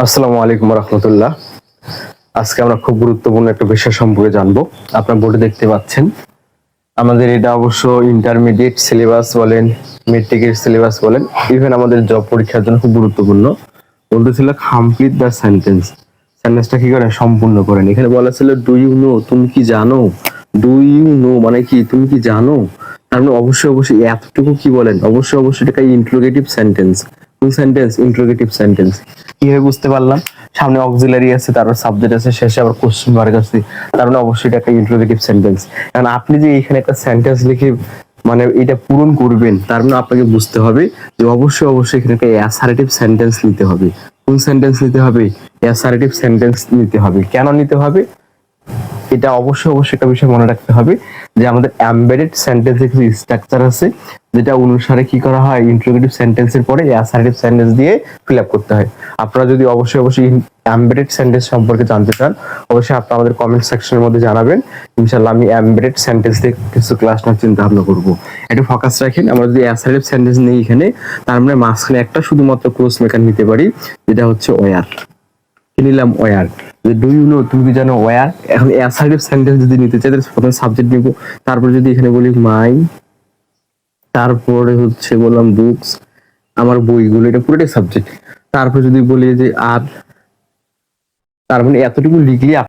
আসসালামু আলাইকুম রহমতুল্লাহ। আজকে আমরা খুব গুরুত্বপূর্ণ একটা বিষয় সম্পর্কে জানবো। আপনার বোর্ডে দেখতে পাচ্ছেন আমাদের এটা অবশ্য ইন্টারমিডিয়েট সিলেবাস বলেন, মেট্রিকের সিলেবাস বলেন, ইভেন আমাদের জব পরীক্ষার জন্য খুব গুরুত্বপূর্ণ। বলতেছিল কমপ্লিট দ্য সেন্টেন্স। সেন্টেন্সটা কি করেন? সম্পূর্ণ করেন। এখানে বলা ছিল ডু ইউ নো, তুমি কি জানো। ডু ইউ নো মানে কি? তুমি কি জানো। তার মানে অবশ্যই এতটুকু কি বলেন, অবশ্যই এটা ইন্টারোগেটিভ সেন্টেন্স। কোন সেন্টেন্স? Interrogative sentence. কিভাবে বুঝতে পারলাম? সামনে অক্সিলারি আছে, তারপর সাবজেক্ট আছে, শেষে আবার কোশ্চেন মার্ক আছে, তার মানে অবশ্যই এটা একটা ইন্টারোগেটিভ সেন্টেন্স। কারণ আপনি যে এখানে একটা সেন্টেন্স লিখে মানে এটা পূরণ করবেন, তার মানে আপনাকে বুঝতে হবে যে অবশ্যই এখানে একটা অ্যাসার্টিভ সেন্টেন্স নিতে হবে। কোন সেন্টেন্স নিতে হবে? অ্যাসার্টিভ সেন্টেন্স নিতে হবে। কেন নিতে হবে? এটা অবশ্যই একটা বিষয় মনে রাখতে হবে যে আমাদের এমবেডেড সেন্টেন্সের কিছু স্ট্রাকচার আছে, যেটা অনুসারে কি করা হয়, ইন্টারোগেটিভ সেন্টেন্সের পরে অ্যাসার্টিভ সেন্টেন্স দিয়ে ফিল আপ করতে হয়। আপনারা যদি অবশ্যই এমবেডেড সেন্টেন্স সম্পর্কে জানতে চান, অবশ্যই আপনারা আমাদের কমেন্ট সেকশনের মধ্যে জানাবেন। ইনশাআল্লাহ আমি এমবেডেড সেন্টেন্স দিয়ে কিছু ক্লাস নেওয়ার চিন্তা ভাবনা করবো। একটু ফোকাস রাখেন। আমরা যদি অ্যাসার্টিভ সেন্টেন্স নেই এখানে, তার মানে মাঝখানে একটা শুধুমাত্র ক্লোজ মেকার নিতে পারি, যেটা হচ্ছে ওয়্যার। নিলাম ওয়্যার। ডু ইউ নো, তুমি কি জানো, ওয়্যার। এখন অ্যাসার্টিভ সেন্টেন্স যদি নিতে চাই, তাহলে প্রথমে সাবজেক্ট নিব, তারপর যদি এখানে বলি মাই, তারপরে হচ্ছে বললাম বুকস, আমার বইগুলো, এটা পুরোটাই সাবজেক্ট। তারপর যদি বলি যে আর, তার মানে এতটুকু লিখলে